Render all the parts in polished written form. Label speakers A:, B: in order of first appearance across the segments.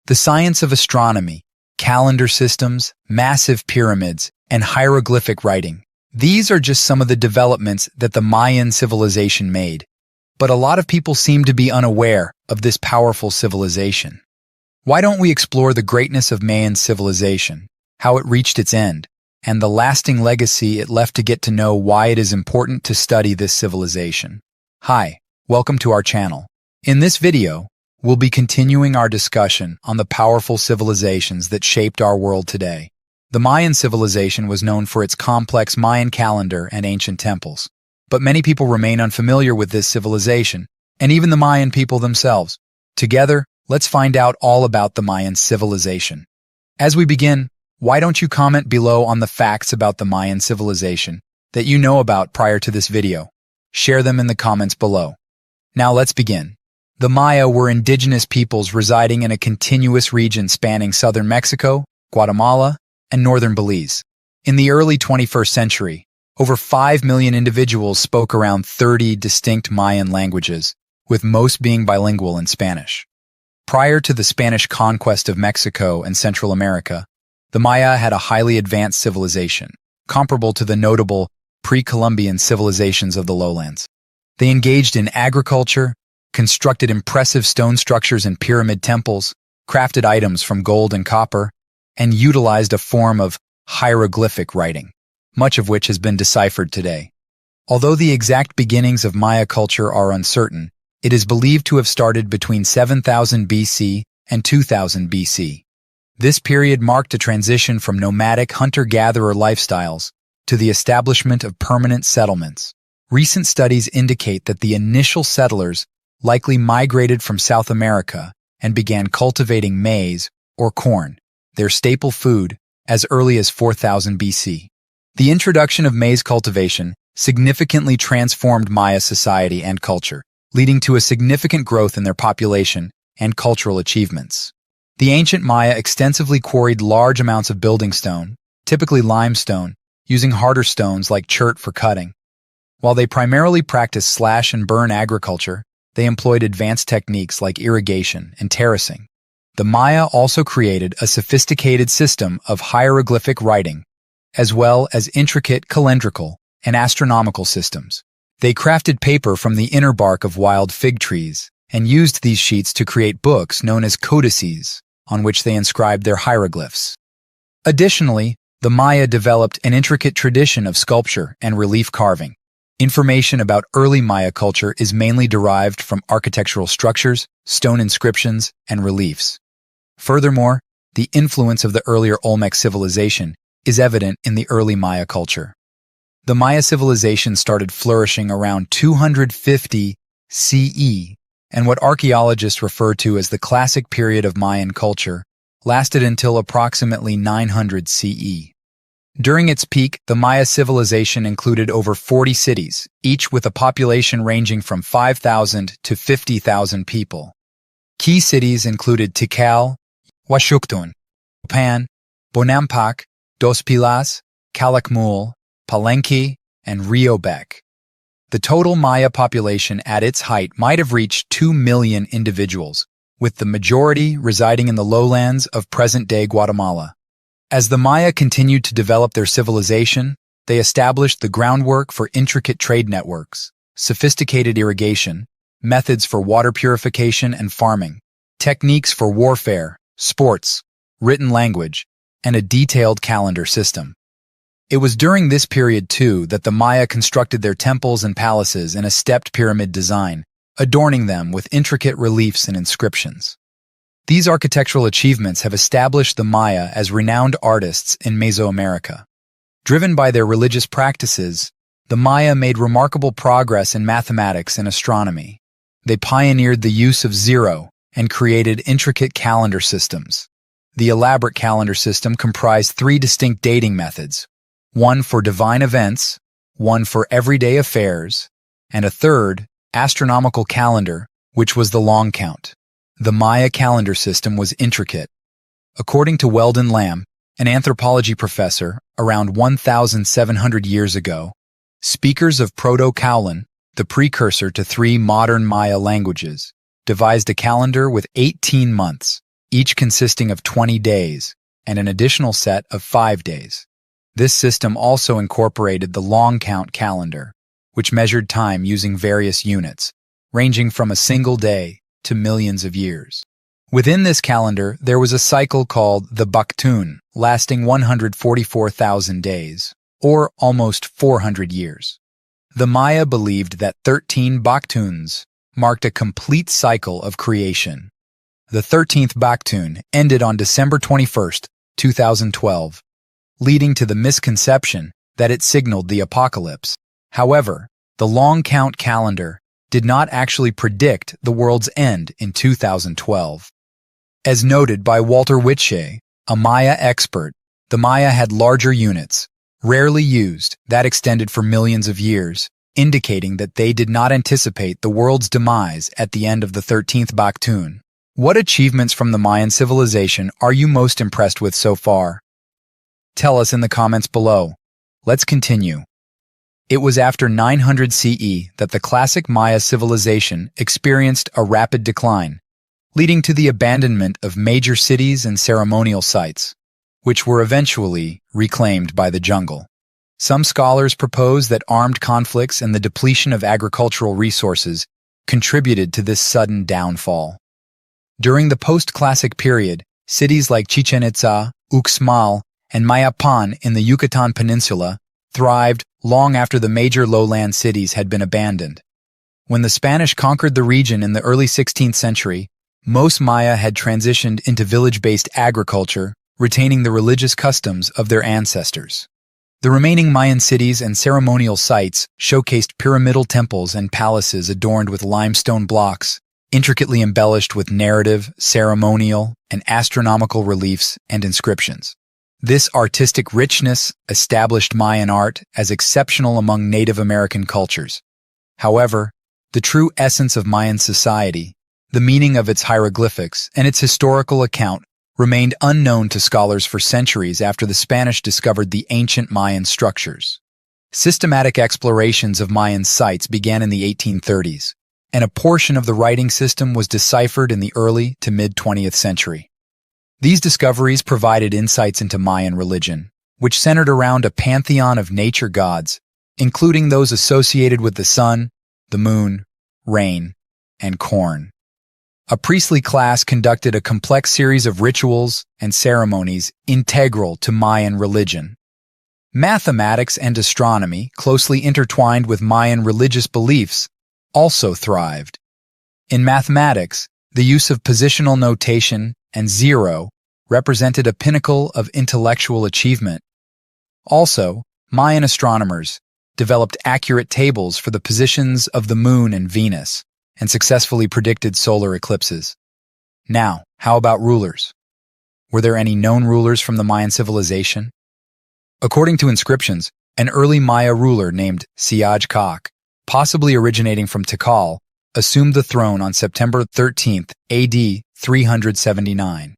A: The science of astronomy, calendar systems, massive pyramids, and hieroglyphic writing. These are just some of the developments that the Mayan civilization made. But a lot of people seem to be unaware of this powerful civilization. Why don't we explore the greatness of Mayan civilization, how it reached its end, and the lasting legacy it left to get to know why it is important to study this civilization? Hi, welcome to our channel. In this video, we'll be continuing our discussion on the powerful civilizations that shaped our world today. The Mayan civilization was known for its complex Mayan calendar and ancient temples. But many people remain unfamiliar with this civilization, and even the Mayan people themselves. Together, let's find out all about the Mayan civilization. As we begin, why don't you comment below on the facts about the Mayan civilization that you know about prior to this video? Share them in the comments below. Now let's begin. The Maya were indigenous peoples residing in a continuous region spanning southern Mexico, Guatemala, and northern Belize. In the early 21st century, over 5 million individuals spoke around 30 distinct Mayan languages, with most being bilingual in Spanish. Prior to the Spanish conquest of Mexico and Central America, the Maya had a highly advanced civilization, comparable to the notable pre-Columbian civilizations of the lowlands. They engaged in agriculture, constructed impressive stone structures and pyramid temples, crafted items from gold and copper, and utilized a form of hieroglyphic writing, much of which has been deciphered today. Although the exact beginnings of Maya culture are uncertain, it is believed to have started between 7000 BC and 2000 BC. This period marked a transition from nomadic hunter-gatherer lifestyles to the establishment of permanent settlements. Recent studies indicate that the initial settlers likely migrated from South America and began cultivating maize, or corn, their staple food, as early as 4000 BC. The introduction of maize cultivation significantly transformed Maya society and culture, leading to a significant growth in their population and cultural achievements. The ancient Maya extensively quarried large amounts of building stone, typically limestone, using harder stones like chert for cutting. While they primarily practiced slash-and-burn agriculture, they employed advanced techniques like irrigation and terracing. The Maya also created a sophisticated system of hieroglyphic writing, as well as intricate calendrical and astronomical systems. They crafted paper from the inner bark of wild fig trees and used these sheets to create books known as codices, on which they inscribed their hieroglyphs. Additionally, the Maya developed an intricate tradition of sculpture and relief carving. Information about early Maya culture is mainly derived from architectural structures, stone inscriptions, and reliefs. Furthermore, the influence of the earlier Olmec civilization is evident in the early Maya culture. The Maya civilization started flourishing around 250 CE, and what archaeologists refer to as the classic period of Mayan culture lasted until approximately 900 CE. During its peak, the Maya civilization included over 40 cities, each with a population ranging from 5,000 to 50,000 people. Key cities included Tikal, Huachuctun, Pan, Bonampak, Dos Pilas, Calakmul, Palenque, and Riobec. The total Maya population at its height might have reached 2 million individuals, with the majority residing in the lowlands of present-day Guatemala. As the Maya continued to develop their civilization, they established the groundwork for intricate trade networks, sophisticated irrigation, methods for water purification and farming, techniques for warfare, sports, written language, and a detailed calendar system. It was during this period, too, that the Maya constructed their temples and palaces in a stepped pyramid design, adorning them with intricate reliefs and inscriptions. These architectural achievements have established the Maya as renowned artists in Mesoamerica. Driven by their religious practices, the Maya made remarkable progress in mathematics and astronomy. They pioneered the use of zero and created intricate calendar systems. The elaborate calendar system comprised 3 distinct dating methods, one for divine events, one for everyday affairs, and a third, astronomical calendar, which was the long count. The Maya calendar system was intricate. According to Weldon Lamb, an anthropology professor around 1,700 years ago, speakers of Proto-Kowloon, the precursor to 3 modern Maya languages, devised a calendar with 18 months, each consisting of 20 days, and an additional set of 5 days. This system also incorporated the long count calendar, which measured time using various units, ranging from a single day to millions of years. Within this calendar, there was a cycle called the Baktun, lasting 144,000 days, or almost 400 years. The Maya believed that 13 Baktuns marked a complete cycle of creation. The 13th Baktun ended on December 21, 2012, leading to the misconception that it signaled the apocalypse. However, the long count calendar did not actually predict the world's end in 2012. As noted by Walter Whitshay, a Maya expert, the Maya had larger units, rarely used, that extended for millions of years, indicating that they did not anticipate the world's demise at the end of the 13th Baktun. What achievements from the Mayan civilization are you most impressed with so far? Tell us in the comments below. Let's continue. It was after 900 CE that the classic Maya civilization experienced a rapid decline, leading to the abandonment of major cities and ceremonial sites, which were eventually reclaimed by the jungle. Some scholars propose that armed conflicts and the depletion of agricultural resources contributed to this sudden downfall. During the post-classic period, cities like Chichen Itza, Uxmal, and Mayapan in the Yucatan Peninsula thrived long after the major lowland cities had been abandoned. When the Spanish conquered the region in the early 16th century, most Maya had transitioned into village-based agriculture, retaining the religious customs of their ancestors. The remaining Mayan cities and ceremonial sites showcased pyramidal temples and palaces adorned with limestone blocks, intricately embellished with narrative, ceremonial, and astronomical reliefs and inscriptions. This artistic richness established Mayan art as exceptional among Native American cultures. However, the true essence of Mayan society, the meaning of its hieroglyphics, and its historical account remained unknown to scholars for centuries after the Spanish discovered the ancient Mayan structures. Systematic explorations of Mayan sites began in the 1830s, and a portion of the writing system was deciphered in the early to mid-20th century. These discoveries provided insights into Mayan religion, which centered around a pantheon of nature gods, including those associated with the sun, the moon, rain, and corn. A priestly class conducted a complex series of rituals and ceremonies integral to Mayan religion. Mathematics and astronomy, closely intertwined with Mayan religious beliefs, also thrived. In mathematics, the use of positional notation and zero represented a pinnacle of intellectual achievement. Also, Mayan astronomers developed accurate tables for the positions of the moon and Venus, and successfully predicted solar eclipses. Now, how about rulers? Were there any known rulers from the Mayan civilization? According to inscriptions, an early Maya ruler named Siaj Kak, possibly originating from Tikal, assumed the throne on September 13, AD 379.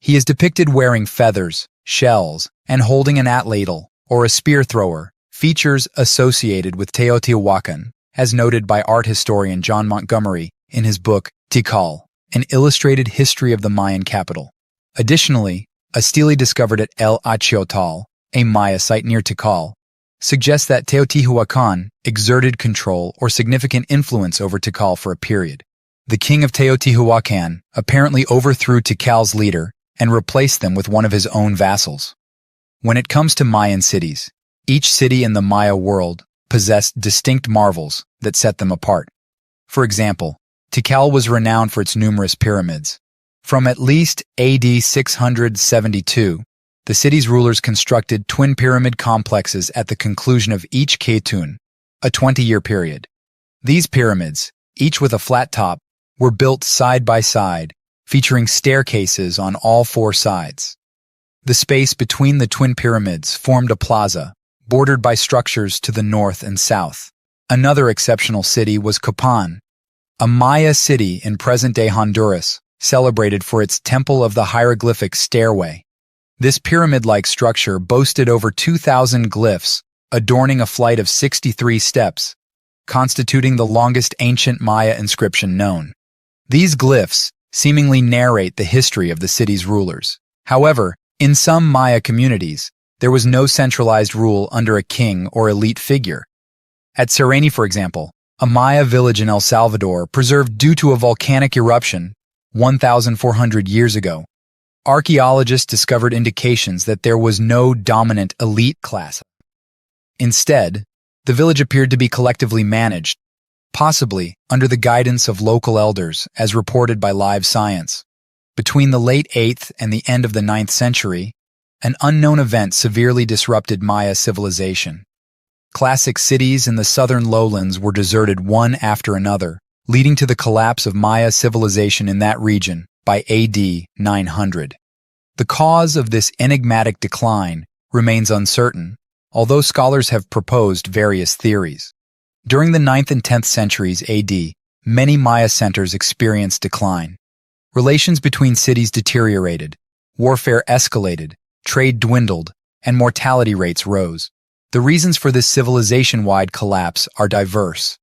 A: He is depicted wearing feathers, shells, and holding an atlatl, or a spear thrower, features associated with Teotihuacan, as noted by art historian John Montgomery in his book Tikal, an illustrated history of the Mayan capital. Additionally, a stele discovered at El Achiotal, a Maya site near Tikal, suggests that Teotihuacan exerted control or significant influence over Tikal for a period. The king of Teotihuacan apparently overthrew Tikal's leader and replaced them with one of his own vassals. When it comes to Mayan cities, each city in the Maya world possessed distinct marvels that set them apart. For example, Tikal was renowned for its numerous pyramids. From at least AD 672, the city's rulers constructed twin pyramid complexes at the conclusion of each Ketun, a 20-year period. These pyramids, each with a flat top, were built side by side, featuring staircases on all four sides. The space between the twin pyramids formed a plaza, bordered by structures to the north and south. Another exceptional city was Copan, a Maya city in present-day Honduras, celebrated for its Temple of the Hieroglyphic Stairway. This pyramid-like structure boasted over 2,000 glyphs, adorning a flight of 63 steps, constituting the longest ancient Maya inscription known. These glyphs, seemingly narrate the history of the city's rulers. However, in some Maya communities, there was no centralized rule under a king or elite figure. At Sereni, for example, a Maya village in El Salvador preserved due to a volcanic eruption 1,400 years ago, archaeologists discovered indications that there was no dominant elite class. Instead, the village appeared to be collectively managed, possibly under the guidance of local elders, as reported by Live Science. Between the late 8th and the end of the 9th century, an unknown event severely disrupted Maya civilization. Classic cities in the southern lowlands were deserted one after another, leading to the collapse of Maya civilization in that region by AD 900. The cause of this enigmatic decline remains uncertain, although scholars have proposed various theories. During the 9th and 10th centuries AD, many Maya centers experienced decline. Relations between cities deteriorated, warfare escalated, trade dwindled, and mortality rates rose. The reasons for this civilization-wide collapse are diverse.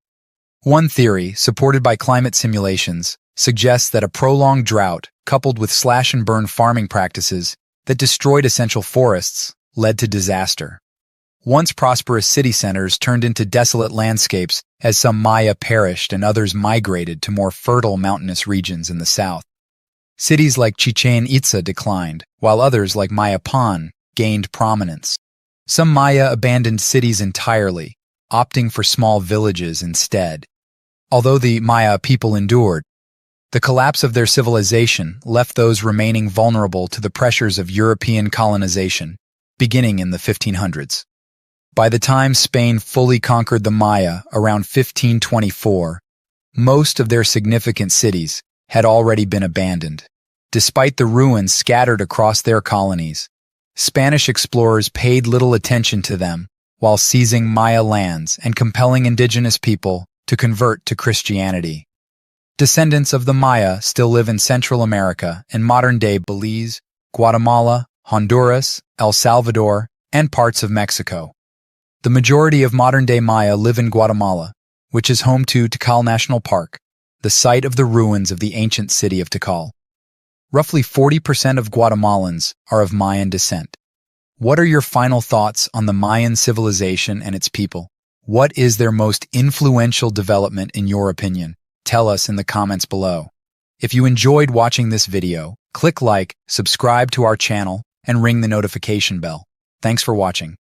A: One theory, supported by climate simulations, suggests that a prolonged drought, coupled with slash-and-burn farming practices that destroyed essential forests, led to disaster. Once prosperous city centers turned into desolate landscapes as some Maya perished and others migrated to more fertile mountainous regions in the south. Cities like Chichen Itza declined, while others like Mayapan gained prominence. Some Maya abandoned cities entirely, opting for small villages instead. Although the Maya people endured, the collapse of their civilization left those remaining vulnerable to the pressures of European colonization, beginning in the 1500s. By the time Spain fully conquered the Maya around 1524, most of their significant cities had already been abandoned. Despite the ruins scattered across their colonies, Spanish explorers paid little attention to them while seizing Maya lands and compelling indigenous people to convert to Christianity. Descendants of the Maya still live in Central America and modern-day Belize, Guatemala, Honduras, El Salvador, and parts of Mexico. The majority of modern-day Maya live in Guatemala, which is home to Tikal National Park, the site of the ruins of the ancient city of Tikal. Roughly 40% of Guatemalans are of Mayan descent. What are your final thoughts on the Mayan civilization and its people? What is their most influential development in your opinion? Tell us in the comments below. If you enjoyed watching this video, click like, subscribe to our channel, and ring the notification bell. Thanks for watching.